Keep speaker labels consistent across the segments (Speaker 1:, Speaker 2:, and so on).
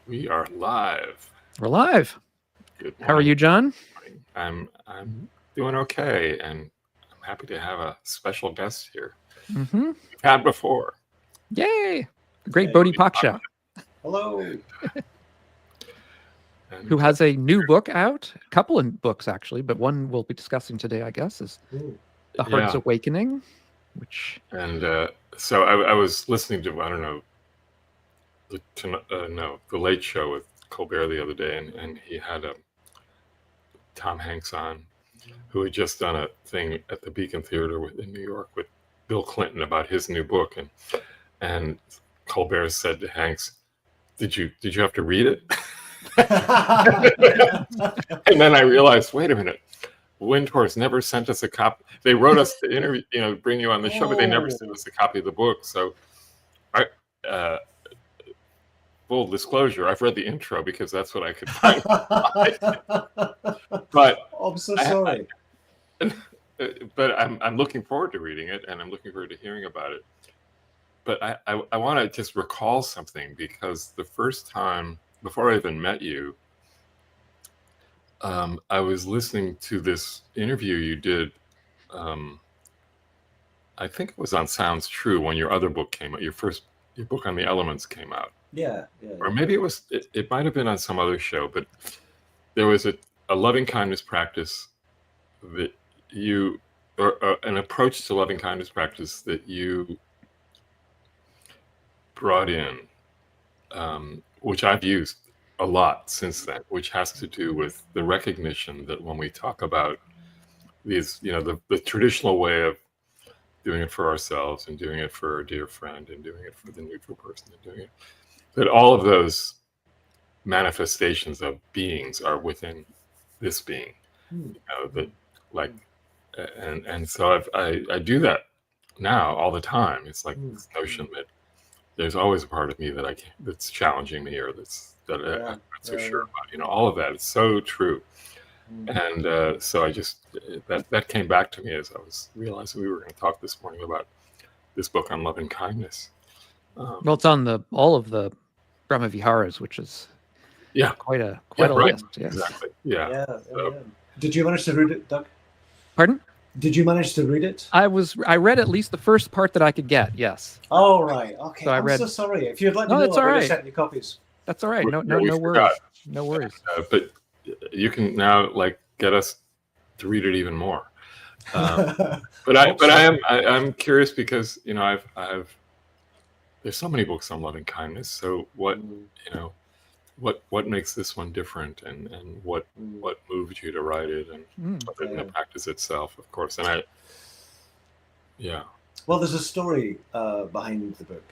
Speaker 1: We are live.
Speaker 2: We're live.
Speaker 1: Good
Speaker 2: How are
Speaker 1: morning.
Speaker 2: you, John?
Speaker 1: I'm doing okay, and I'm happy to have a special guest here.
Speaker 2: Mm-hmm.
Speaker 1: We've had before.
Speaker 2: Yay! The great
Speaker 3: Yay.
Speaker 2: Bodhipakṣa,
Speaker 3: Hello.
Speaker 1: And,
Speaker 2: who has a new book out. A couple of books, actually, but one we'll be discussing today, I guess, is
Speaker 3: Ooh.
Speaker 2: The Heart's
Speaker 1: Yeah.
Speaker 2: Awakening, which...
Speaker 1: and so I was listening to, I don't know, the Late Show with Colbert the other day, and he had Tom Hanks on, who had just done a thing at the Beacon Theater in New York with Bill Clinton about his new book, and Colbert said to Hanks, "Did you have to read it?" And then I realized, wait a minute, Windhorse never sent us a copy. They wrote us to interview, bring you on the show, but they never sent us a copy of the book. So, full disclosure, I've read the intro because that's what I could find. But
Speaker 3: I'm so sorry.
Speaker 1: But I'm looking forward to reading it, and I'm looking forward to hearing about it. But I want to just recall something, because the first time, before I even met you, I was listening to this interview you did. I think it was on Sounds True when your other book came out. Your book on the elements came out.
Speaker 3: Yeah.
Speaker 1: Or maybe it might have been on some other show, but there was a loving kindness practice that you, or an approach to loving kindness practice that you brought in, which I've used a lot since then, which has to do with the recognition that when we talk about these, the traditional way of doing it for ourselves and doing it for a dear friend and doing it for the neutral person and doing it, that all of those manifestations of beings are within this being, that like, and so I do that now all the time. It's like this notion that there's always a part of me that's challenging me, or I'm not so sure about. All of that is so true. And so I just that came back to me as I was realizing we were going to talk this morning about this book on loving kindness.
Speaker 2: Well, it's on all of the Brahmavihāras, which is quite a list. Yes.
Speaker 1: Exactly. Yeah.
Speaker 3: So, did you manage to read it, Doug?
Speaker 2: Pardon?
Speaker 3: Did you manage to read it?
Speaker 2: I read at least the first part that I could get. Yes.
Speaker 3: Oh, right. Okay.
Speaker 2: So
Speaker 3: I'm so sorry. If you'd let me know,
Speaker 2: that's all
Speaker 3: I would
Speaker 2: right.
Speaker 3: have sent you copies.
Speaker 2: That's all right. No worries. No worries.
Speaker 1: But you can now get us to read it even more. But I'm curious because I've there's so many books on loving kindness. So what makes this one different, and what moved you to write it, and other than the practice itself, of course. And
Speaker 3: Well, there's a story behind the book.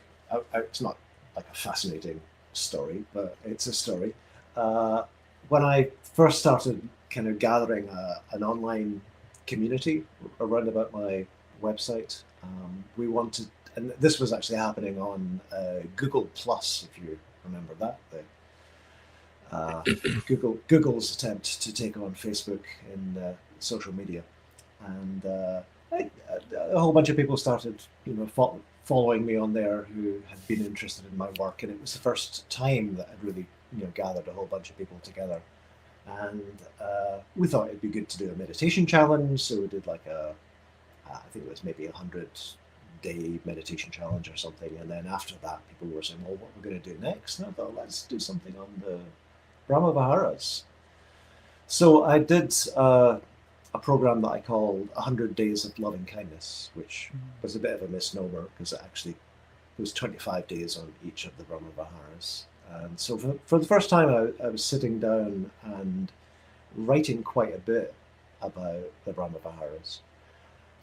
Speaker 3: It's not like a fascinating story, but it's a story. When I first started kind of gathering an online community around about my website, we wanted, and this was actually happening on Google Plus, if you remember that. Google's attempt to take on Facebook in social media, and a whole bunch of people started, following me on there who had been interested in my work, and it was the first time that I'd really, gathered a whole bunch of people together, and we thought it'd be good to do a meditation challenge. So we did like I think it was maybe 100-day meditation challenge or something, and then after that, people were saying, "Well, what we're going to do next?" And I thought, let's do something on the Brahmavihāras. So I did a program that I called 100 Days of Loving Kindness, which was a bit of a misnomer because it actually was 25 days on each of the Brahmavihāras. And so for the first time, I was sitting down and writing quite a bit about the Brahmavihāras.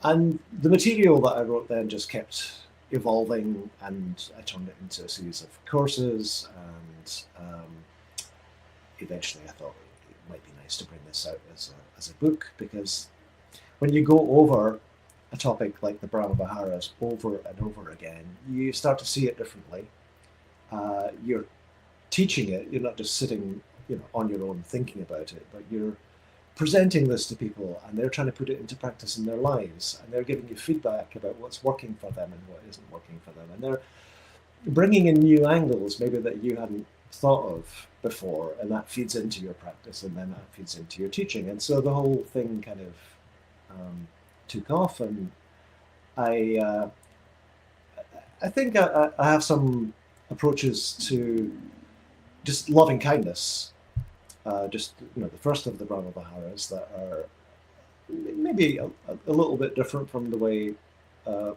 Speaker 3: And the material that I wrote then just kept evolving, and I turned it into a series of courses, and eventually I thought it might be nice to bring this out as a book, because when you go over a topic like the Brahmavihāras over and over again, you start to see it differently. You're teaching it, you're not just sitting on your own thinking about it, but you're presenting this to people, and they're trying to put it into practice in their lives, and they're giving you feedback about what's working for them and what isn't working for them, and they're bringing in new angles maybe that you hadn't thought of before, and that feeds into your practice, and then that feeds into your teaching. And so the whole thing kind of took off, and I think I have some approaches to just loving kindness, just the first of the Brahmavihāras that are maybe a little bit different from the way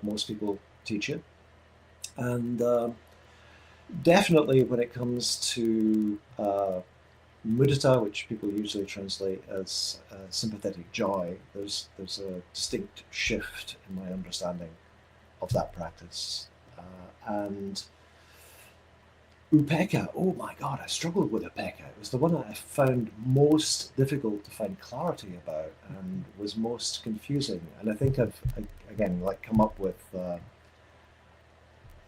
Speaker 3: most people teach it, and definitely when it comes to mudita, which people usually translate as sympathetic joy, there's a distinct shift in my understanding of that practice. And upekkha, oh my God, I struggled with upekkha. It was the one that I found most difficult to find clarity about and was most confusing. And I think I've, again, come up with a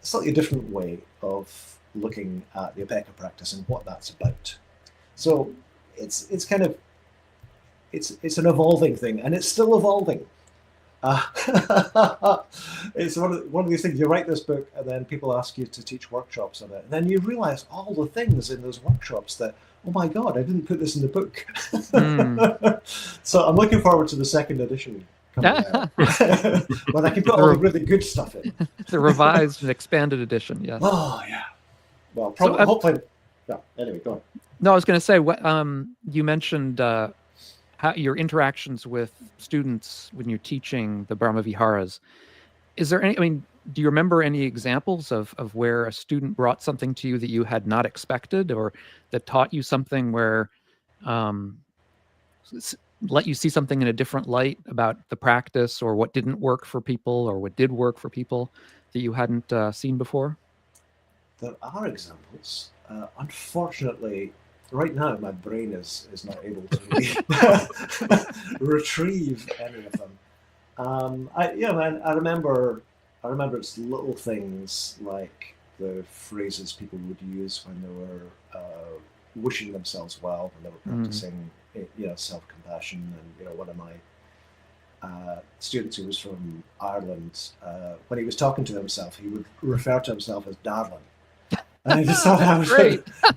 Speaker 3: slightly different way of looking at the upekkha practice and what that's about. So it's kind of, it's an evolving thing, and it's still evolving. It's one of these things. You write this book, and then people ask you to teach workshops on it, and then you realize all the things in those workshops that, oh my God, I didn't put this in the book. So I'm looking forward to the second edition coming out, when I can put all the really good stuff in.
Speaker 2: The revised and expanded edition, yes.
Speaker 3: Oh yeah. Well, probably, hopefully. Yeah. Anyway, go on.
Speaker 2: No, I was going to say, you mentioned how your interactions with students when you're teaching the Brahmavihāras. Is there any, do you remember any examples of where a student brought something to you that you had not expected, or that taught you something where, let you see something in a different light about the practice, or what didn't work for people, or what did work for people that you hadn't seen before?
Speaker 3: There are examples. Unfortunately, right now my brain is not able to retrieve any of them. I remember it's little things like the phrases people would use when they were wishing themselves well, when they were practicing self-compassion. And one of my students who was from Ireland, when he was talking to himself, he would refer to himself as darling. And I just thought that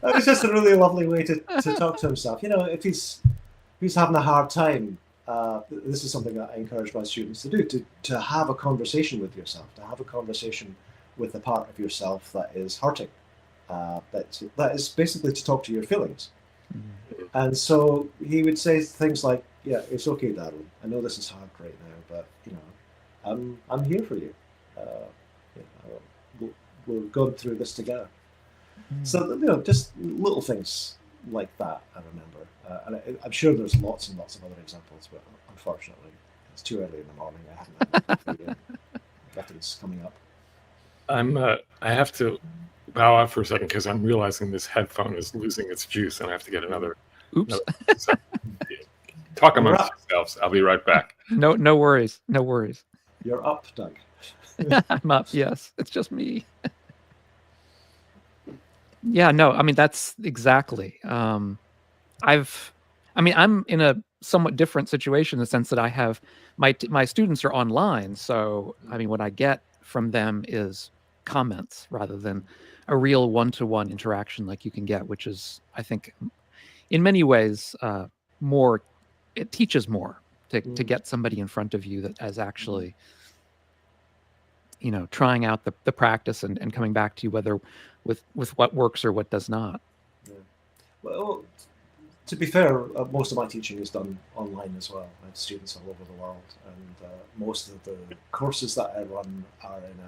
Speaker 3: was just a really lovely way to talk to himself. If he's having a hard time, this is something that I encourage my students to do, to have a conversation with yourself, to have a conversation with the part of yourself that is hurting. That is basically to talk to your feelings. Mm-hmm. And so he would say things like, yeah, it's okay, darling. I know this is hard right now, but I'm here for you. We're going through this together. So, just little things like that, I remember. And I'm sure there's lots and lots of other examples, but unfortunately, it's too early in the morning. I haven't had the nothing's coming up.
Speaker 1: I have to bow out for a second because I'm realizing this headphone is losing its juice, and I have to get another.
Speaker 2: Oops.
Speaker 1: Talk amongst yourselves. I'll be right back.
Speaker 2: No worries. No worries.
Speaker 3: You're up, Doug.
Speaker 2: I'm up, yes. It's just me. Yeah, no, that's exactly. I'm in a somewhat different situation in the sense that I have my students are online. So, what I get from them is comments rather than a real one-to-one interaction like you can get, which is, I think, in many ways, it teaches more to get somebody in front of you that is actually, trying out the practice and coming back to you, whether with what works or what does not.
Speaker 3: Yeah. Well, to be fair, most of my teaching is done online as well. I have students all over the world, and most of the courses that I run are in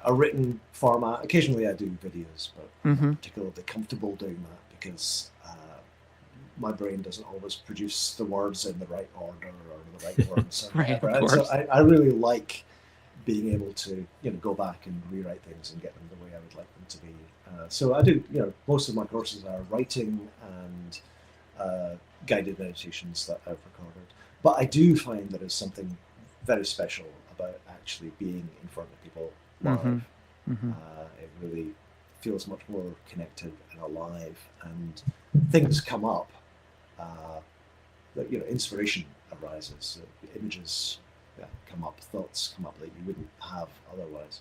Speaker 3: a written format. Occasionally I do videos, but I'm not particularly comfortable doing that because my brain doesn't always produce the words in the right order or the right words.
Speaker 2: Right,
Speaker 3: and so I really like being able to go back and rewrite things and get them the way I would like them to be. So I do, most of my courses are writing and guided meditations that I've recorded. But I do find there is something very special about actually being in front of people live. It really feels much more connected and alive, and things come up. That inspiration arises, images come up, thoughts come up that you wouldn't have otherwise.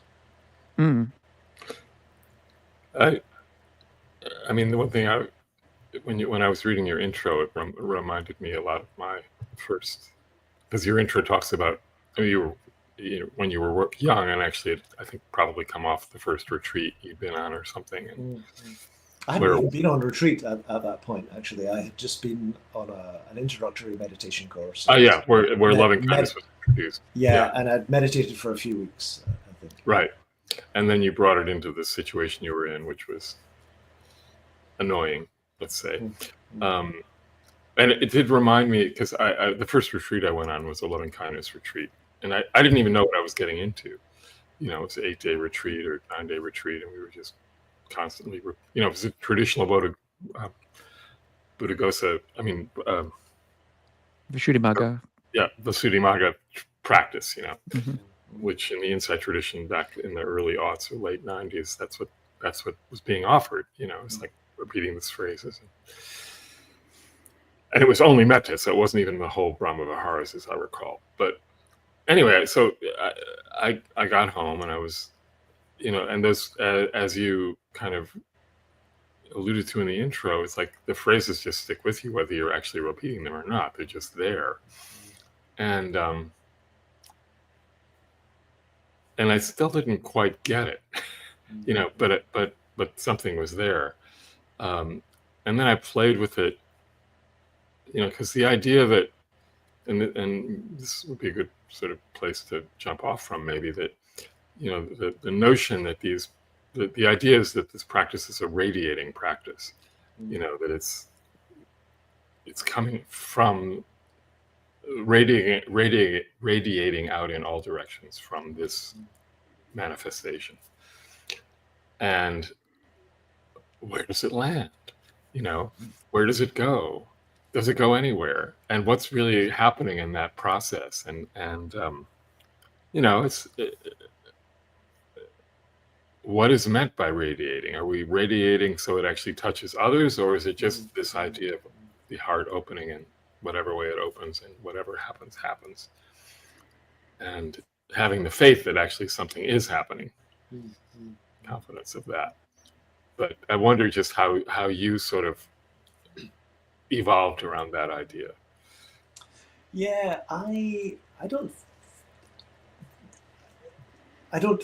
Speaker 1: I mean, the one thing when I was reading your intro, it reminded me a lot of my first, because your intro talks about when you were young, and actually, I think probably come off the first retreat you'd been on or something. And
Speaker 3: I hadn't even been on retreat at that point. Actually, I had just been on an introductory meditation course.
Speaker 1: Oh yeah, where loving kindness was introduced.
Speaker 3: Yeah, and I'd meditated for a few weeks, I think.
Speaker 1: Right, and then you brought it into the situation you were in, which was annoying, let's say. And it did remind me, because the first retreat I went on was a loving kindness retreat, and I didn't even know what I was getting into. It was an 8-day retreat or 9-day retreat, and we were just constantly, it was a traditional Bodhipaksa,
Speaker 2: Visuddhimagga.
Speaker 1: Yeah, Visuddhimagga practice,
Speaker 2: Mm-hmm.
Speaker 1: which in the insight tradition back in the early aughts or late 90s, that's what was being offered. It's like repeating these phrases. And it was only metta, so it wasn't even the whole Brahmavihāras, as I recall. But anyway, so I got home, and I was, and those, as you kind of alluded to in the intro, it's like the phrases just stick with you, whether you're actually repeating them or not. They're just there. And I still didn't quite get it, but something was there. And then I played with it, because the idea that, and this would be a good sort of place to jump off from, maybe, that, the notion that the idea is that this practice is a radiating practice, that it's coming from radiating out in all directions from this manifestation. And where does it land? Where does it go? Does it go anywhere? And what's really happening in that process? And what is meant by radiating? Are we radiating so it actually touches others, or is it just this idea of the heart opening in whatever way it opens, and whatever happens, happens? And having the faith that actually something is happening, confidence of that. But I wonder just how you sort of evolved around that idea.
Speaker 3: Yeah, I don't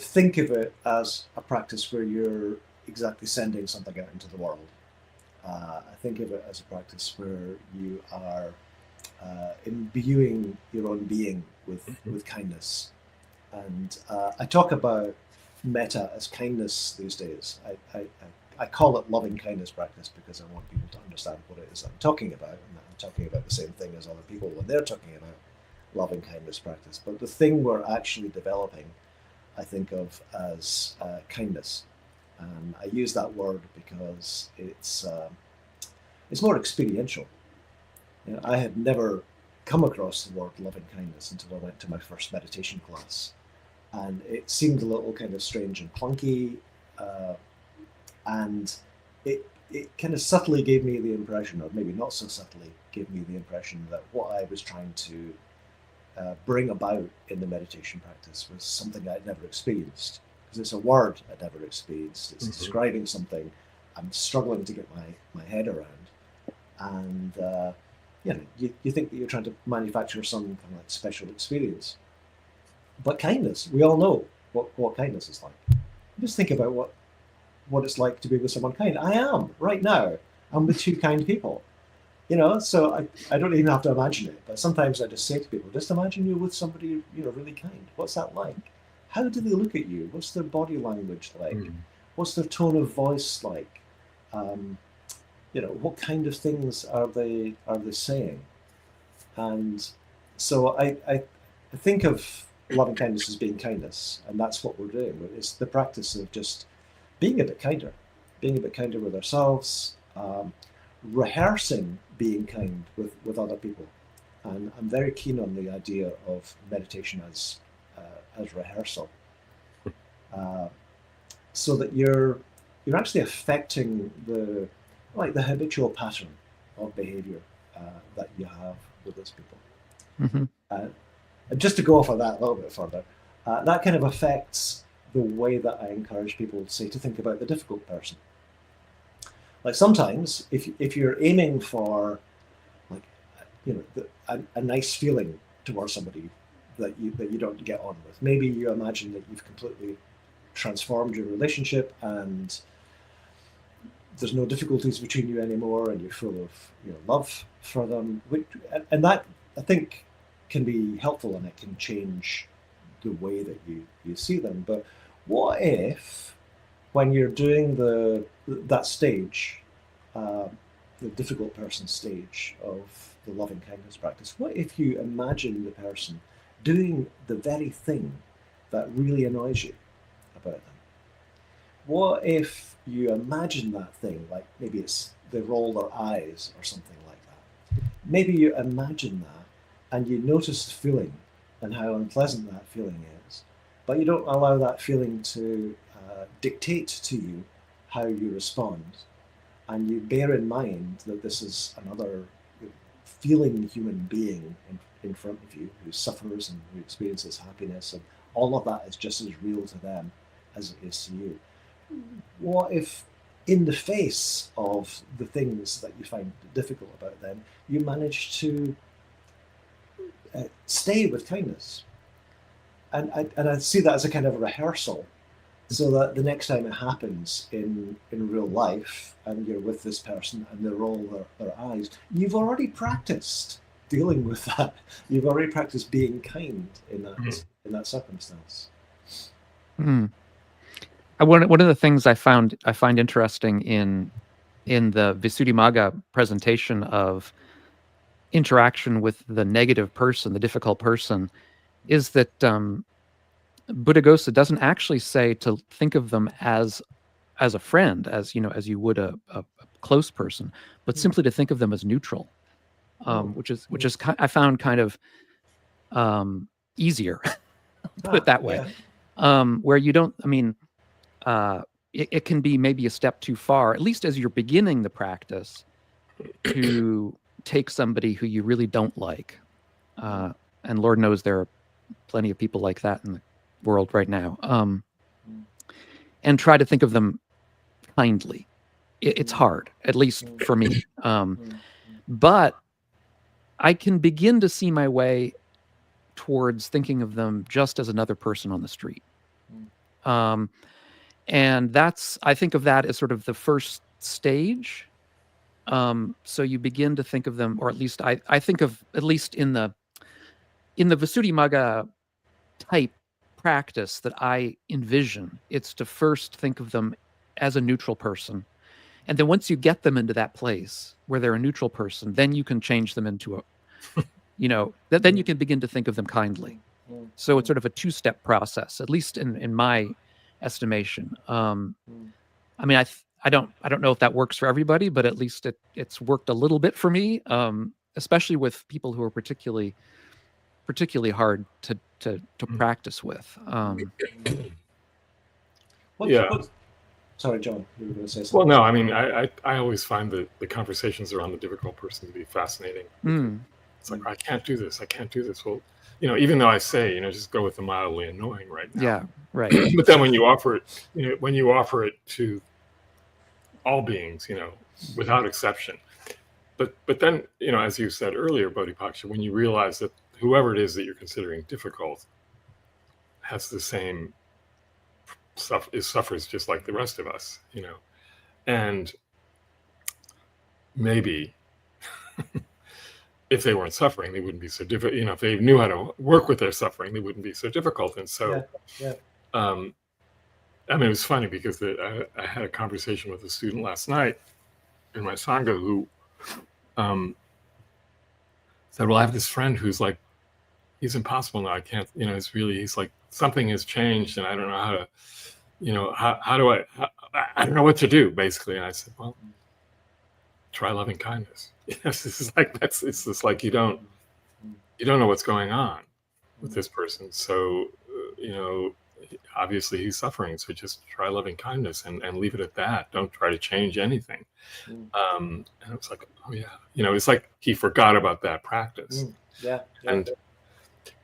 Speaker 3: think of it as a practice where you're exactly sending something out into the world. I think of it as a practice where you are imbuing your own being with kindness. And I talk about metta as kindness these days. I call it loving kindness practice because I want people to understand what it is I'm talking about, and that I'm talking about the same thing as other people when they're talking about loving kindness practice. But the thing we're actually developing, I think of as kindness. And I use that word because it's more experiential. I had never come across the word loving kindness until I went to my first meditation class. And it seemed a little kind of strange and clunky. And it kind of subtly gave me the impression, or maybe not so subtly, gave me the impression that what I was trying to bring about in the meditation practice was something I'd never experienced. Because it's a word I'd never experienced. It's describing something I'm struggling to get my head around. And you think that you're trying to manufacture some kind of like special experience. But kindness, we all know what kindness is like. Just think about what it's like to be with someone kind. I am right now. I'm with two kind people. So I don't even have to imagine it. But sometimes I just say to people, just imagine you're with somebody really kind. What's that like? How do they look at you? What's their body language like? What's their tone of voice like? What kind of things are they saying? And so I think of loving kindness as being kindness, and that's what we're doing. It's the practice of just being a bit kinder with ourselves, rehearsing being kind with other people. And I'm very keen on the idea of meditation as rehearsal, so that you're actually affecting the habitual pattern of behavior that you have with those people. And just to go off of that a little bit further, that kind of affects the way that I encourage people, say, to think about the difficult person. Like sometimes, if you're aiming for, like, a nice feeling towards somebody that you don't get on with, maybe you imagine that you've completely transformed your relationship and there's no difficulties between you anymore, and you're full of love for them, and that, I think, can be helpful, and it can change the way that you see them. But what if, when you're doing that stage, the difficult person stage of the loving kindness practice, what if you imagine the person doing the very thing that really annoys you about them? What if you imagine that thing, like maybe it's they roll their eyes or something like that? Maybe you imagine that and you notice the feeling and how unpleasant that feeling is, but you don't allow that feeling to dictate to you how you respond. And you bear in mind that this is another feeling human being in front of you who suffers and who experiences happiness, and all of that is just as real to them as it is to you. What if, in the face of the things that you find difficult about them, you manage to stay with kindness? And I see that as a kind of a rehearsal, so that the next time it happens in real life and you're with this person and they roll their eyes, you've already practiced dealing with that. You've already practiced being kind in that circumstance.
Speaker 2: Mm. One of the things I find interesting in the Visuddhimagga presentation of interaction with the negative person, the difficult person, is that Buddhaghosa doesn't actually say to think of them as a friend, as you would a close person, but simply to think of them as neutral, which is I found kind of easier, put it that way, where you don't. I mean, it can be maybe a step too far, at least as you're beginning the practice, to take somebody who you really don't like, and Lord knows there are plenty of people like that in the world right now, and try to think of them kindly. It's hard, at least for me, but I can begin to see my way towards thinking of them just as another person on the street. And I think of that as sort of the first stage. So you begin to think of them, or at least I think of, at least in the Visuddhimagga type practice that I envision, it's to first think of them as a neutral person. And then once you get them into that place where they're a neutral person, then you can change them into a, then you can begin to think of them kindly. So it's sort of a two-step process, at least in my estimation. I mean, I don't know if that works for everybody, but at least it's worked a little bit for me, especially with people who are particularly hard to practice with.
Speaker 3: Sorry, John, you were going to say something.
Speaker 1: Well, no, I mean, I always find the conversations around the difficult person to be fascinating. It's like, I can't do this. Well, even though I say, just go with the mildly annoying right now.
Speaker 2: Yeah, right.
Speaker 1: But then when you offer it, to all beings, without exception. But then, as you said earlier, Bodhipakṣa, when you realize that whoever it is that you're considering difficult has the same suffers just like the rest of us, and maybe if they weren't suffering, they wouldn't be so difficult. If they knew how to work with their suffering, they wouldn't be so difficult. And so, I mean, it was funny because I had a conversation with a student last night in my Sangha who said, well, I have this friend who's like, he's impossible now. I can't, he's like, something has changed and I don't know how to, I don't know what to do, basically. And I said, well, try loving kindness. Yes, it's just like you don't know what's going on with this person. So, obviously he's suffering. So just try loving kindness and leave it at that. Don't try to change anything. And it was like, oh yeah, it's like he forgot about that practice.
Speaker 3: Yeah.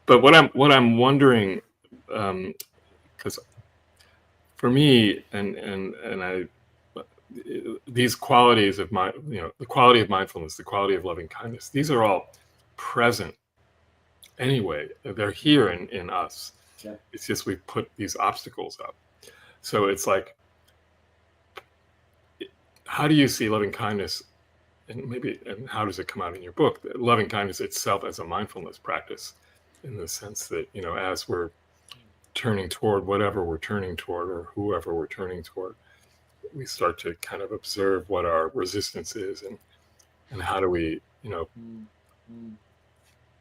Speaker 1: But what I'm wondering, because for me and I, these qualities of the quality of mindfulness, the quality of loving kindness, these are all present anyway. They're here in us.
Speaker 3: Yeah.
Speaker 1: It's just we put these obstacles up. So it's like, how do you see loving kindness, and how does it come out in your book? Loving kindness itself as a mindfulness practice, in the sense that, as we're turning toward whatever we're turning toward, or whoever we're turning toward, we start to kind of observe what our resistance is, and how do we,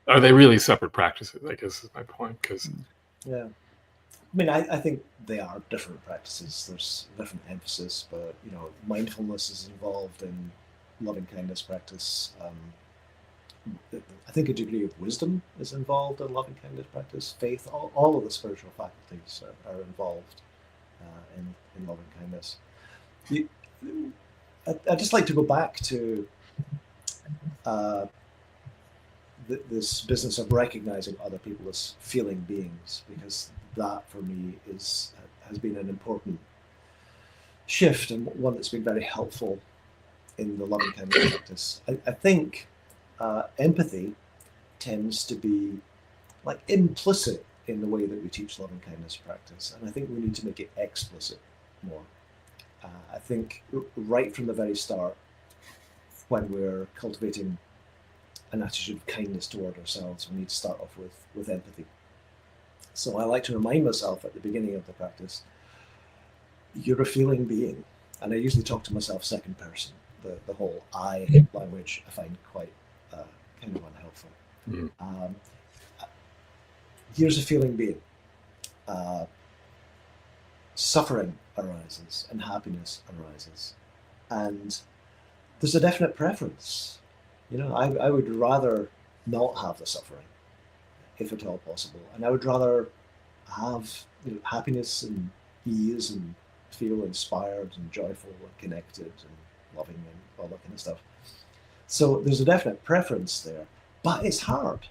Speaker 1: are they really separate practices, I guess is my point. Because
Speaker 3: yeah, I mean, I think they are different practices. There's different emphasis, but mindfulness is involved in loving kindness practice. I think a degree of wisdom is involved in loving kindness practice. Faith, all of the spiritual faculties are involved in loving kindness. I'd just like to go back to this business of recognizing other people as feeling beings, because that for me has been an important shift, and one that's been very helpful in the loving kindness practice. I think empathy tends to be like implicit in the way that we teach loving kindness practice, and I think we need to make it explicit more. I think right from the very start, when we're cultivating an attitude of kindness toward ourselves, we need to start off with empathy. So I like to remind myself at the beginning of the practice, you're a feeling being. And I usually talk to myself second person. The whole I language I find quite kind of unhelpful.
Speaker 1: Mm.
Speaker 3: Here's a feeling being. Suffering arises and happiness arises. And there's a definite preference. I would rather not have the suffering, if at all possible. And I would rather have happiness and ease and feel inspired and joyful and connected and loving and all that kind of stuff. So there's a definite preference there, but it's hard.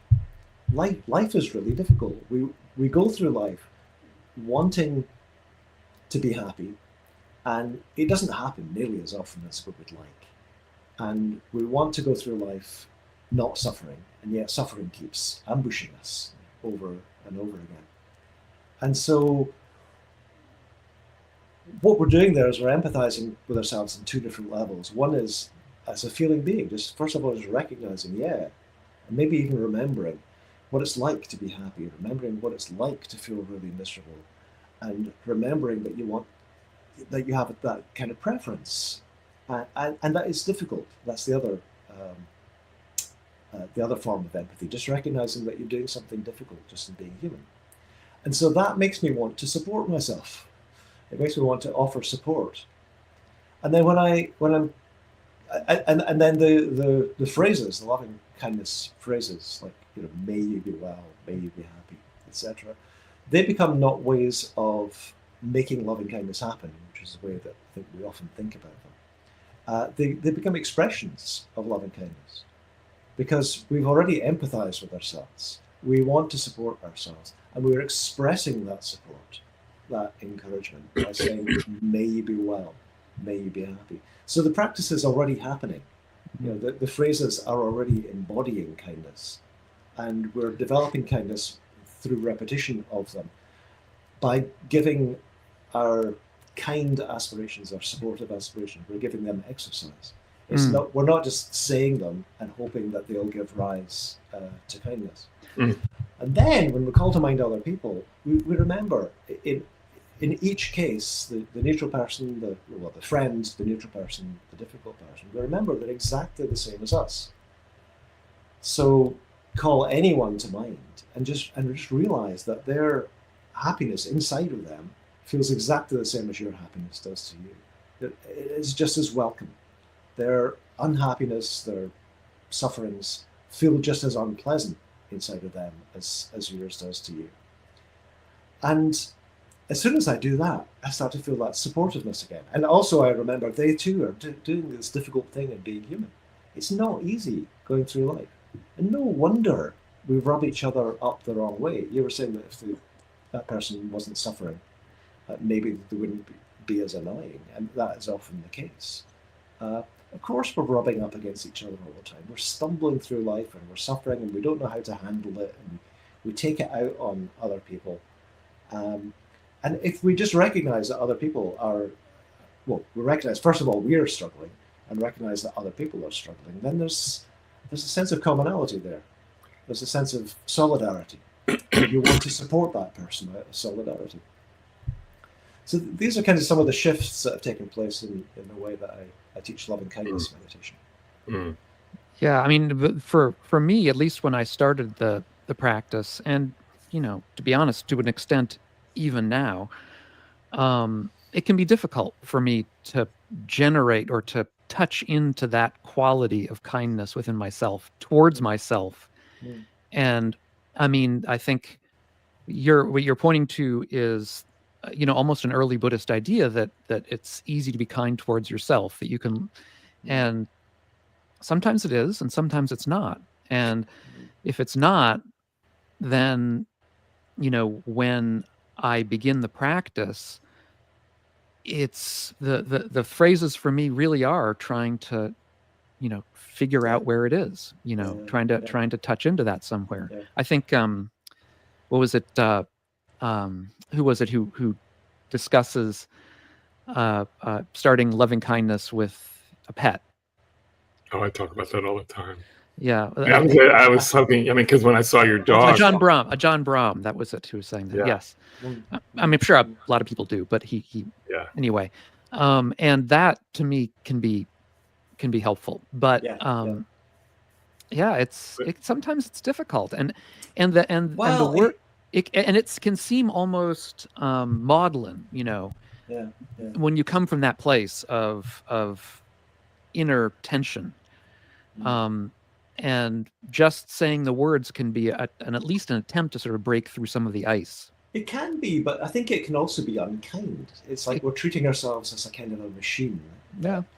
Speaker 3: Life is really difficult. We go through life wanting to be happy, and it doesn't happen nearly as often as we would like. And we want to go through life not suffering, and yet suffering keeps ambushing us over and over again. And so what we're doing there is we're empathizing with ourselves on two different levels. One is as a feeling being, just first of all is recognizing, and maybe even remembering what it's like to be happy, remembering what it's like to feel really miserable, and remembering that you have that kind of preference. And that is difficult. That's the other form of empathy, just recognizing that you're doing something difficult just in being human. And so that makes me want to support myself. It makes me want to offer support. And then and then the phrases, the loving kindness phrases, like may you be well, may you be happy, etc. They become not ways of making loving kindness happen, which is the way that I think we often think about them. They become expressions of loving kindness, because we've already empathized with ourselves. We want to support ourselves, and we're expressing that support, that encouragement, by saying, may you be well, may you be happy. So the practice is already happening. The phrases are already embodying kindness, and we're developing kindness through repetition of them by giving our kind aspirations, our supportive aspirations, we're giving them exercise. We're not just saying them and hoping that they'll give rise to kindness. And then when we call to mind other people, we remember in each case, the neutral person, the friend, the neutral person, the difficult person, we remember they're exactly the same as us. So call anyone to mind and just realize that their happiness inside of them feels exactly the same as your happiness does to you. It's just as welcome. Their unhappiness, their sufferings feel just as unpleasant inside of them as yours does to you. And as soon as I do that, I start to feel that supportiveness again. And also I remember they too are doing this difficult thing of being human. It's not easy going through life. And no wonder we rub each other up the wrong way. You were saying that if that person wasn't suffering, maybe they wouldn't be as annoying, and that is often the case. Of course, we're rubbing up against each other all the time. We're stumbling through life and we're suffering and we don't know how to handle it, and we take it out on other people. And if we just recognize that other people are, well, we recognize, first of all, we're struggling and recognize that other people are struggling, then there's a sense of commonality there. There's a sense of solidarity. You want to support that person out of solidarity. So these are kind of some of the shifts that have taken place in the way that I teach loving kindness meditation.
Speaker 1: Mm.
Speaker 2: Yeah, I mean, for me, at least when I started the practice, and to be honest, to an extent, even now, it can be difficult for me to generate or to touch into that quality of kindness within myself, towards myself.
Speaker 3: Mm.
Speaker 2: And I mean, I think what you're pointing to is, almost an early Buddhist idea that it's easy to be kind towards yourself, that you can, and sometimes it is, and sometimes it's not. And if it's not, then, when I begin the practice, it's the phrases for me really are trying to, figure out where it is, trying to touch into that somewhere.
Speaker 3: Yeah.
Speaker 2: I think, what was it? Who was it who discusses starting loving kindness with a pet?
Speaker 1: Oh, I talk about that all the time.
Speaker 2: Yeah,
Speaker 1: I was hoping. I mean, because when I saw your dog,
Speaker 2: John Brahm, that was it. Who was saying that?
Speaker 1: Yeah.
Speaker 2: Yes, I mean, I'm sure a lot of people do, but he
Speaker 1: yeah.
Speaker 2: Anyway, and that to me can be helpful, but it's sometimes it's difficult, and the word it can seem almost maudlin, when you come from that place of inner tension. And just saying the words can be at least an attempt to sort of break through some of the ice.
Speaker 3: It can be, but I think it can also be unkind. It's like we're treating ourselves as a kind of a machine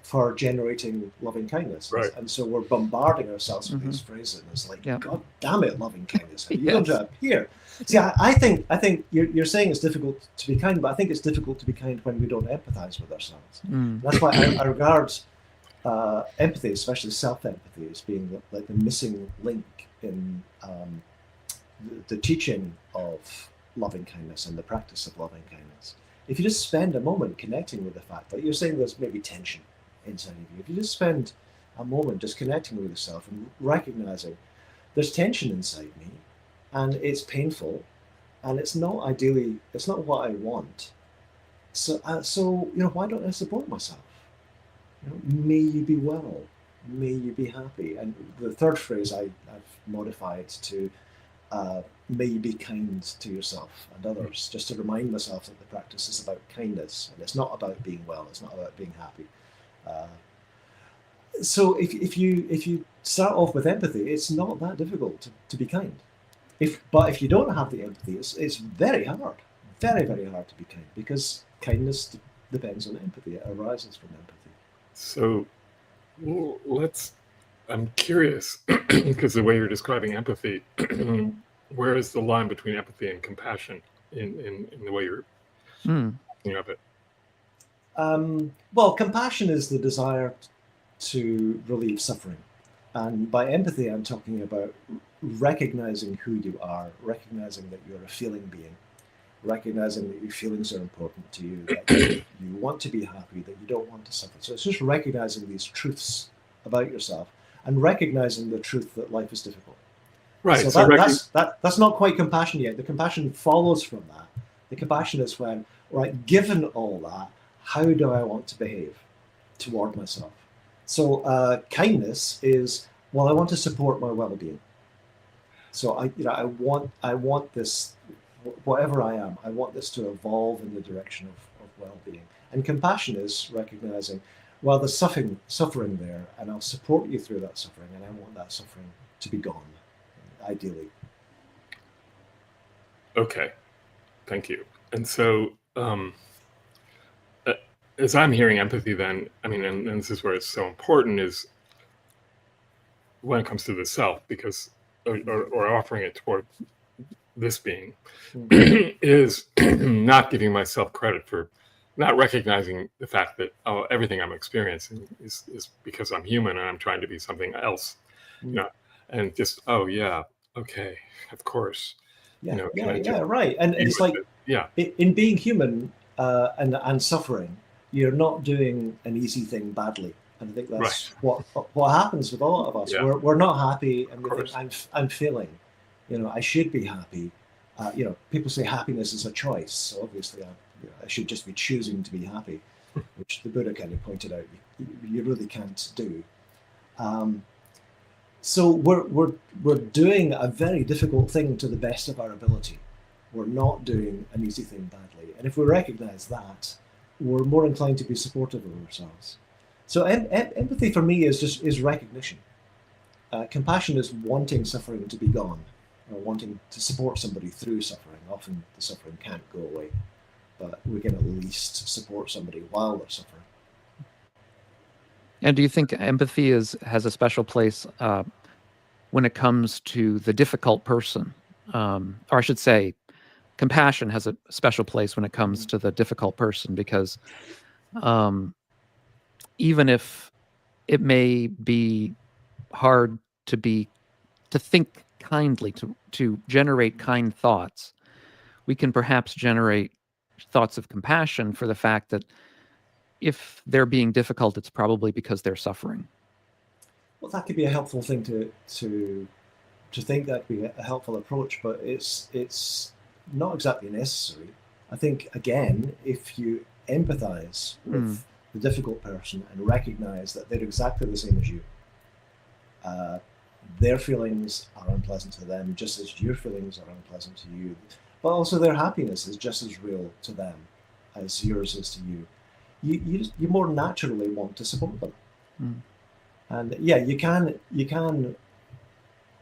Speaker 3: for generating loving kindness.
Speaker 1: Right.
Speaker 3: And so we're bombarding ourselves with these phrases. And it's like, God damn it, loving kindness. You're going to appear. See, I think you're saying it's difficult to be kind, but I think it's difficult to be kind when we don't empathize with ourselves. That's why I regard empathy, especially self-empathy, as being like the missing link in the teaching of loving kindness and the practice of loving kindness. If you just spend a moment connecting with the fact that you're saying there's maybe tension inside of you, if you just spend a moment just connecting with yourself and recognizing there's tension inside me and it's painful and it's not what I want. So why don't I support myself? May you be well, may you be happy. And the third phrase I've modified to may you be kind to yourself and others, just to remind myself that the practice is about kindness and it's not about being well, it's not about being happy. So if you start off with empathy, it's not that difficult to be kind. But if you don't have the empathy, it's very hard, very, very hard to be kind, because kindness depends on empathy. It arises from empathy.
Speaker 1: So I'm curious, because the way you're describing empathy, where is the line between empathy and compassion in the way you're thinking of it?
Speaker 3: Well, compassion is the desire to relieve suffering. And by empathy, I'm talking about recognizing who you are, recognizing that you're a feeling being, recognizing that your feelings are important to you, that you want to be happy, that you don't want to suffer. So it's just recognizing these truths about yourself and recognizing the truth that life is difficult.
Speaker 1: Right.
Speaker 3: So that's not quite compassion yet. The compassion follows from that. The compassion is when, right, given all that, how do I want to behave toward myself? So kindness is, well, I want to support my well-being. So I want this, whatever I am, I want this to evolve in the direction of well-being. And compassion is recognizing, well, there's suffering there, and I'll support you through that suffering, and I want that suffering to be gone, ideally.
Speaker 1: Okay, thank you. And so, as I'm hearing empathy, then, I mean, and this is where it's so important, is when it comes to the self, because, or offering it toward this being, is not giving myself credit for not recognizing the fact that everything I'm experiencing is because I'm human and I'm trying to be something else, and just okay, of course,
Speaker 3: right. And it's like in being human and suffering, you're not doing an easy thing badly. And I think that's what happens with a lot of us.
Speaker 1: Yeah.
Speaker 3: We're not happy, and we think I'm failing. I should be happy. People say happiness is a choice. So obviously, I should just be choosing to be happy, which the Buddha kind of pointed out you really can't do. So we're doing a very difficult thing to the best of our ability. We're not doing an easy thing badly, and if we recognize that, we're more inclined to be supportive of ourselves. So empathy for me is recognition. Compassion is wanting suffering to be gone, or wanting to support somebody through suffering. Often the suffering can't go away, but we can at least support somebody while they're suffering.
Speaker 2: And do you think empathy has a special place when it comes to the difficult person? Or I should say, compassion has a special place when it comes to the difficult person, because even if it may be hard to think kindly, to generate kind thoughts, we can perhaps generate thoughts of compassion for the fact that if they're being difficult, it's probably because they're suffering.
Speaker 3: Well, that could be a helpful thing to think. That could be a helpful approach, but it's not exactly necessary. I think, again, if you empathize with the difficult person and recognize that they're exactly the same as you, their feelings are unpleasant to them just as your feelings are unpleasant to you, but also their happiness is just as real to them as yours is to you. You more naturally want to support them. And you can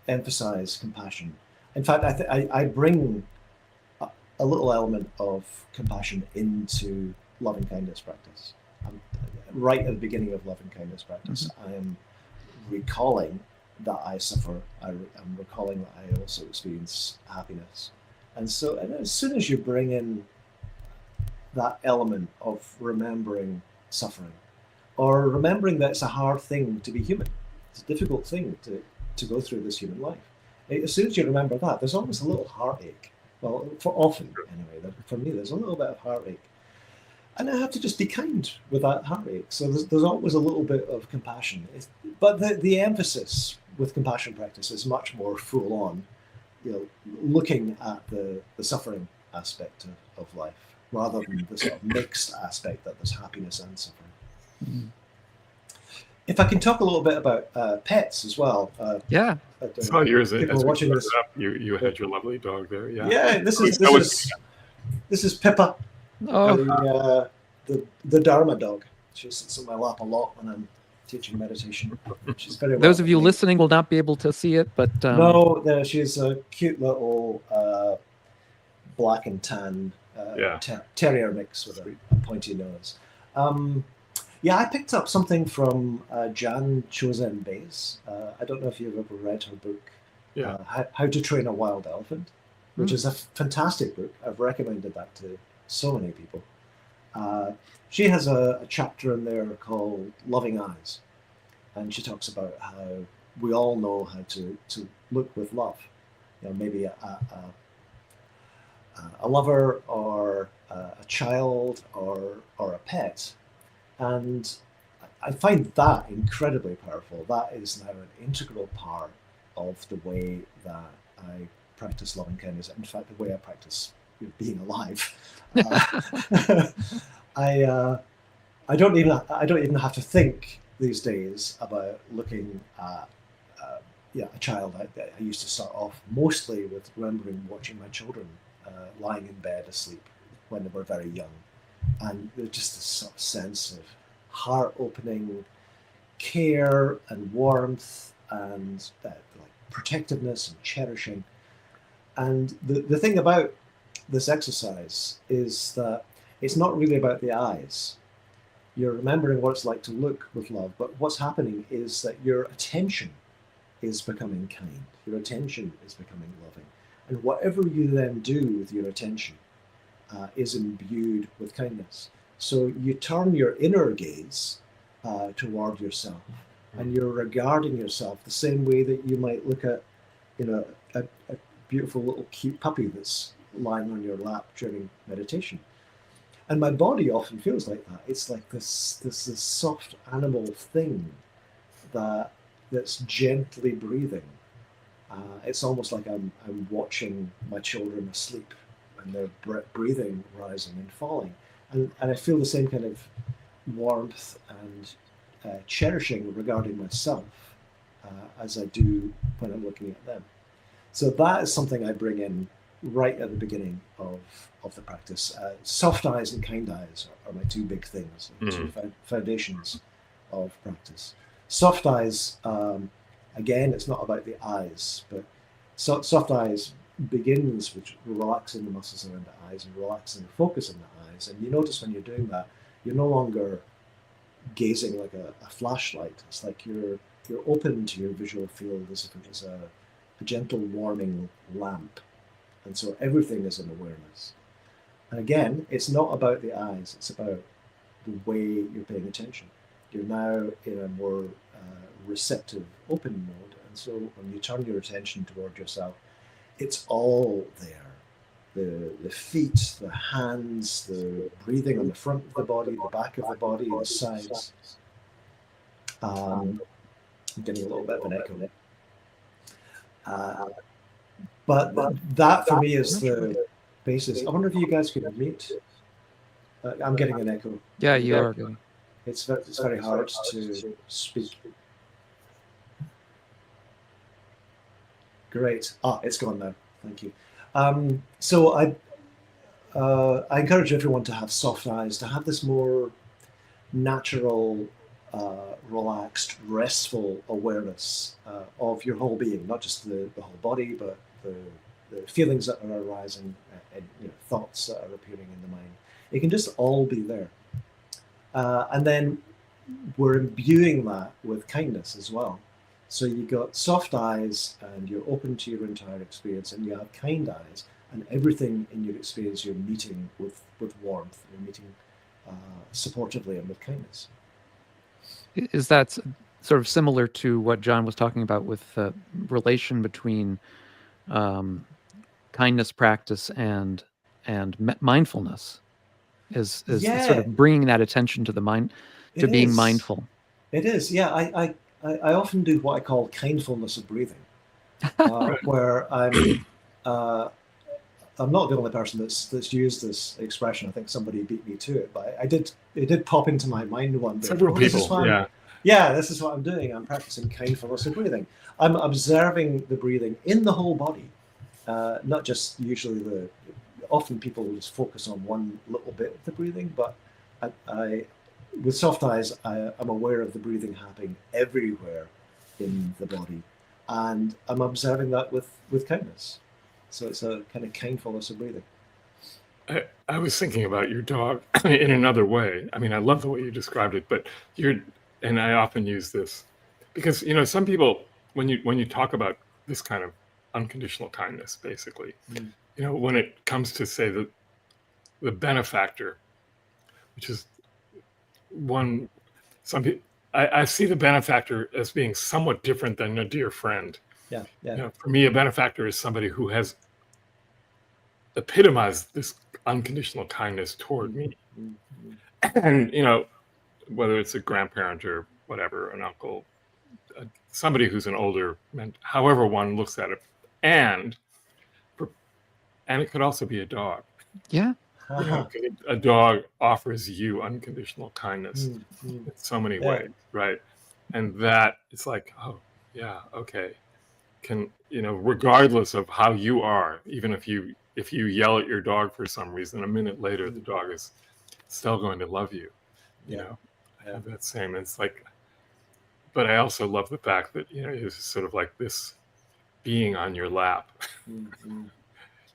Speaker 3: emphasize compassion. In fact, I bring a little element of compassion into loving kindness practice. Right at the beginning of loving kindness practice, I am recalling that I suffer. I'm recalling that I also experience happiness. And so, as soon as you bring in that element of remembering suffering, or remembering that it's a hard thing to be human, it's a difficult thing to go through this human life. As soon as you remember that, there's almost a little heartache. Well, often anyway, for me, there's a little bit of heartache. And I have to just be kind with that heartache. So there's always a little bit of compassion. But the emphasis with compassion practice is much more full on, looking at the suffering aspect of life, rather than the sort of mixed aspect that there's happiness and suffering. If I can talk a little bit about pets as well.
Speaker 2: Yeah.
Speaker 1: Saw yours.
Speaker 3: People are watching this.
Speaker 1: You had your lovely dog there. Yeah.
Speaker 3: Yeah. This is Pippa.
Speaker 2: Oh.
Speaker 3: The Dharma dog. She sits on my lap a lot when I'm teaching meditation. She's very.
Speaker 2: Those of you listening will not be able to see it, but
Speaker 3: no, she's a cute little black and tan terrier mix with a pointy nose. I picked up something from Jan Chozen-Bays. I don't know if you've ever read her book, How to Train a Wild Elephant, which is a fantastic book. I've recommended that to so many people. She has a chapter in there called Loving Eyes, and she talks about how we all know how to look with love. Maybe a lover or a child or a pet. And I find that incredibly powerful. That is now an integral part of the way that I practice loving kindness. In fact, the way I practice being alive. I don't even have to think these days about looking at a child. I used to start off mostly with remembering watching my children lying in bed asleep when they were very young. And there's just this sort of sense of heart-opening care and warmth and like protectiveness and cherishing. And the thing about this exercise is that it's not really about the eyes. You're remembering what it's like to look with love, but what's happening is that your attention is becoming kind. Your attention is becoming loving. And whatever you then do with your attention is imbued with kindness. So you turn your inner gaze toward yourself, and you're regarding yourself the same way that you might look at, a beautiful little cute puppy that's lying on your lap during meditation. And my body often feels like that. It's like this soft animal thing that's gently breathing. It's almost like I'm watching my children asleep, and their breathing rising and falling, and I feel the same kind of warmth and cherishing regarding myself as I do when I'm looking at them. So that is something I bring in right at the beginning of the practice. Soft eyes and kind eyes are my two big things, two foundations of practice. Soft eyes, again, it's not about the eyes, but soft eyes begins with relaxing the muscles around the eyes and relaxing the focus on the eyes. And you notice when you're doing that, you're no longer gazing like a flashlight. It's like you're open to your visual field as if it was a gentle warming lamp. And so everything is an awareness. And again, it's not about the eyes, it's about the way you're paying attention. You're now in a more receptive, open mode. And so when you turn your attention toward yourself, it's all there. The feet, the hands, the breathing on the front of the body, the back of the body, the sides. I'm getting a little bit of an echo. But that for me is the basis. I wonder if you guys could mute. I'm getting an echo.
Speaker 2: Yeah, you are going.
Speaker 3: It's very hard to speak. Great. It's gone now. Thank you. So I encourage everyone to have soft eyes, to have this more natural, relaxed, restful awareness of your whole being, not just the whole body, but the feelings that are arising and thoughts that are appearing in the mind. It can just all be there. And then we're imbuing that with kindness as well. So you've got soft eyes and you're open to your entire experience, and you have kind eyes, and everything in your experience you're meeting with warmth, you're meeting supportively and with kindness.
Speaker 2: Is that sort of similar to what John was talking about with the relation between kindness practice and mindfulness? Is sort of bringing that attention to the mind, to being mindful.
Speaker 3: It is, yeah. I often do what I call kindfulness of breathing, where I'm not the only person that's used this expression. I think somebody beat me to it, but it did pop into my mind one day.
Speaker 1: Several people,
Speaker 3: this is what I'm doing. I'm practicing kindfulness of breathing. I'm observing the breathing in the whole body, not just usually often people will just focus on one little bit of the breathing, but I with soft eyes, I'm aware of the breathing happening everywhere in the body, and I'm observing that with kindness. So it's a kind of kindfulness of breathing.
Speaker 1: I was thinking about your dog in another way. I mean, I love the way you described it, but and I often use this because some people, when you talk about this kind of unconditional kindness, basically, when it comes to say the benefactor, which is I see the benefactor as being somewhat different than a dear friend.
Speaker 3: Yeah.
Speaker 1: For me, a benefactor is somebody who has epitomized this unconditional kindness toward me. And whether it's a grandparent or whatever, an uncle, somebody who's an older, however one looks at it, and it could also be a dog.
Speaker 2: Yeah.
Speaker 1: A dog offers you unconditional kindness in so many ways, right? And that it's like, oh yeah, okay. Can regardless of how you are, even if you yell at your dog for some reason, a minute later the dog is still going to love you. I have that same. It's like, but I also love the fact that it's sort of like this being on your lap.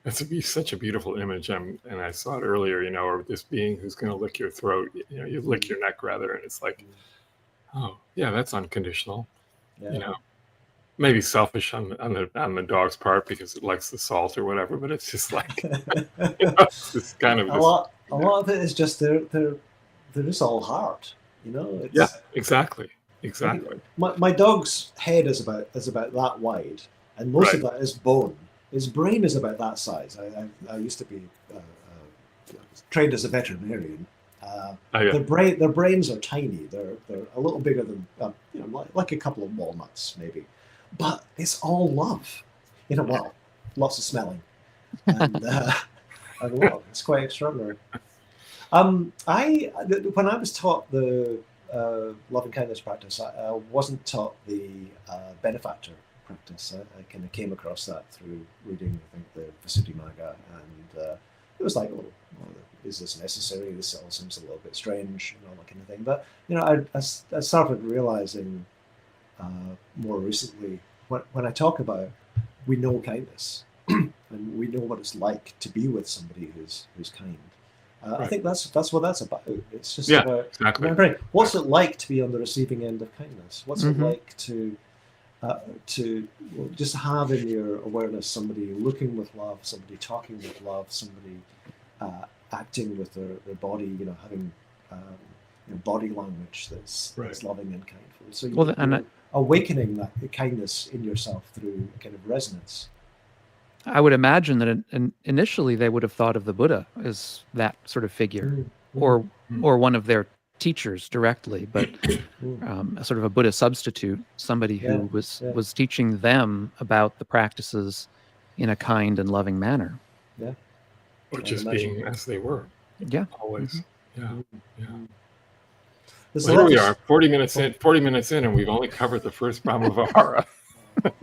Speaker 1: That's such a beautiful image, and I saw it earlier. Or this being who's going to lick your throat. You lick your neck rather, and it's like, oh yeah, that's unconditional. Maybe selfish on the dog's part because it likes the salt or whatever. But it's just like it's kind of
Speaker 3: a lot of it is just they're they're just all heart. You know,
Speaker 1: Yeah, exactly.
Speaker 3: My dog's head is about that wide, and most of that is bone. His brain is about that size. I used to be trained as a veterinarian. Their brains are tiny. They're a little bigger than like a couple of walnuts maybe, but it's all love. Well, lots of smelling, and love. It's quite extraordinary. When I was taught the loving kindness practice, I wasn't taught the benefactor practice. I kind of came across that through reading, I think, the Visuddhimagga, and it was like, is this necessary? This all seems a little bit strange, and all that kind of thing. But I started realizing more recently when I talk about we know kindness and we know what it's like to be with somebody who's kind. I think that's what that's about. It's just about remembering what's it like to be on the receiving end of kindness. What's it like to just have in your awareness somebody looking with love, somebody talking with love, somebody acting with their body, having body language that's loving and kindful. So you're awakening that awakening in yourself through kind of resonance.
Speaker 2: I would imagine that initially they would have thought of the Buddha as that sort of figure, or one of their teachers directly, but sort of a Buddha substitute, somebody who was teaching them about the practices in a kind and loving manner.
Speaker 3: Yeah.
Speaker 1: Or just being as they were.
Speaker 2: Yeah.
Speaker 1: Always. Yeah.
Speaker 3: Well,
Speaker 1: here we are, 40 minutes in, and we've only covered the first Brahmavihāra.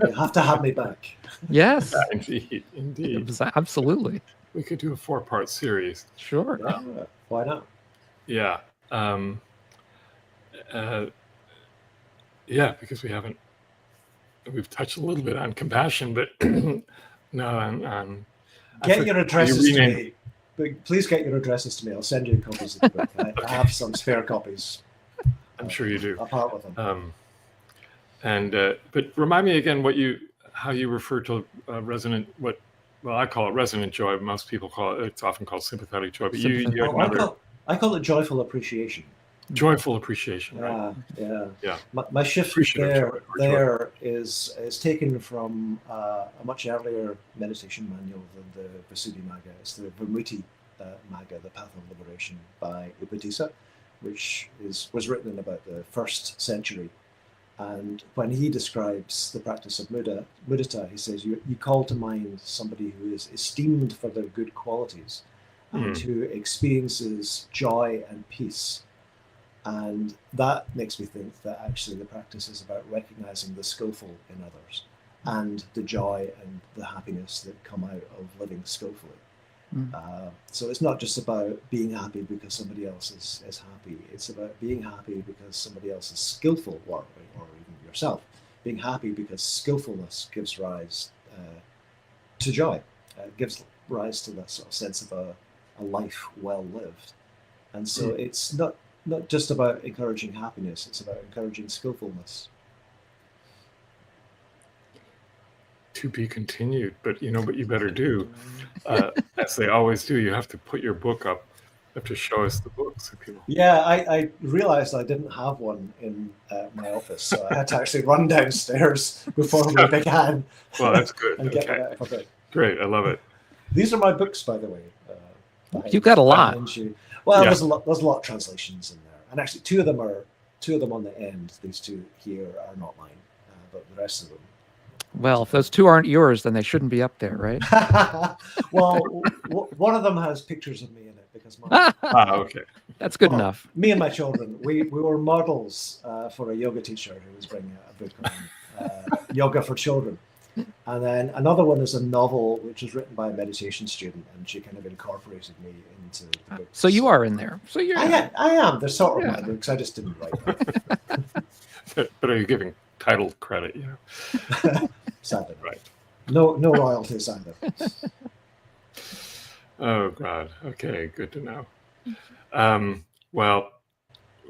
Speaker 3: You have to have me back.
Speaker 2: Yes.
Speaker 1: Yeah, indeed.
Speaker 2: Absolutely.
Speaker 1: We could do a 4-part series.
Speaker 2: Sure.
Speaker 3: Why not?
Speaker 1: Yeah. Because we've touched a little bit on compassion, but no, on
Speaker 3: get your addresses to me. Please get your addresses to me. I'll send you copies of the book. I have some spare copies.
Speaker 1: I'm sure you do.
Speaker 3: I'll part with them.
Speaker 1: But remind me again how you refer to resonant. I call it resonant joy. Most people it's often called sympathetic joy. But
Speaker 3: I call it joyful appreciation.
Speaker 1: Joyful appreciation.
Speaker 3: Yeah. My shift there is taken from a much earlier meditation manual than the Visuddhimagga. It's the Brahmavihāras, the Path of Liberation by Bodhipakṣa, which was written in about the 1st century. And when he describes the practice of mudita, he says you call to mind somebody who is esteemed for their good qualities and who experiences joy and peace. And that makes me think that actually the practice is about recognizing the skillful in others and the joy and the happiness that come out of living skillfully. So it's not just about being happy because somebody else is happy. It's about being happy because somebody else is skillful, or even yourself. Being happy because skillfulness gives rise to joy. Gives rise to that sort of sense of a life well lived. And so it's not just about encouraging happiness, it's about encouraging skillfulness.
Speaker 1: To be continued, but you better do, as they always do, you have to put your book up. You have to show us the book so people.
Speaker 3: Yeah, I realized I didn't have one in my office, so I had to actually run downstairs before we began.
Speaker 1: Well, that's good.
Speaker 3: And get it out.
Speaker 1: Great, I love it.
Speaker 3: These are my books, by the way.
Speaker 2: You've got a lot.
Speaker 3: Well, there's a lot of translations in there, and actually two of them on the end. These two here are not mine, but the rest of them.
Speaker 2: Well, if those two aren't yours, then they shouldn't be up there, right?
Speaker 3: Well, one of them has pictures of me in it because
Speaker 1: okay,
Speaker 2: that's good enough.
Speaker 3: Me and my children, we were models for a yoga teacher who was bringing out a book on yoga for children. And then another one is a novel which was written by a meditation student, and she kind of incorporated me into the book.
Speaker 2: So you are in there. So you're.
Speaker 3: I am. They're sort of my books. I just didn't write them.
Speaker 1: But are you giving title credit?
Speaker 3: Sadly,
Speaker 1: right.
Speaker 3: No royalties either.
Speaker 1: Oh God. Okay. Good to know. Well,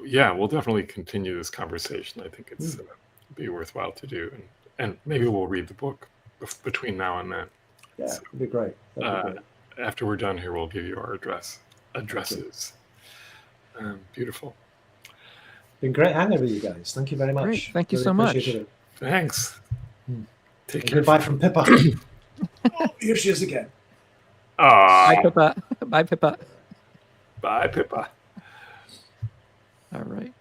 Speaker 1: yeah, we'll definitely continue this conversation. I think it's be worthwhile to do, and maybe we'll read the book between now and then.
Speaker 3: Yeah, it'd be great.
Speaker 1: After we're done here, we'll give you our addresses. Beautiful.
Speaker 3: Been great hanging with you guys. Thank you very much.
Speaker 2: Great. Thank you
Speaker 3: Really
Speaker 2: so much.
Speaker 3: appreciated it.
Speaker 1: Thanks. Take
Speaker 3: And
Speaker 1: care.
Speaker 3: goodbye from Pippa. Oh, here she is again.
Speaker 1: Ah,
Speaker 2: Bye, Pippa. Bye, Pippa.
Speaker 1: bye, Pippa.
Speaker 2: All right.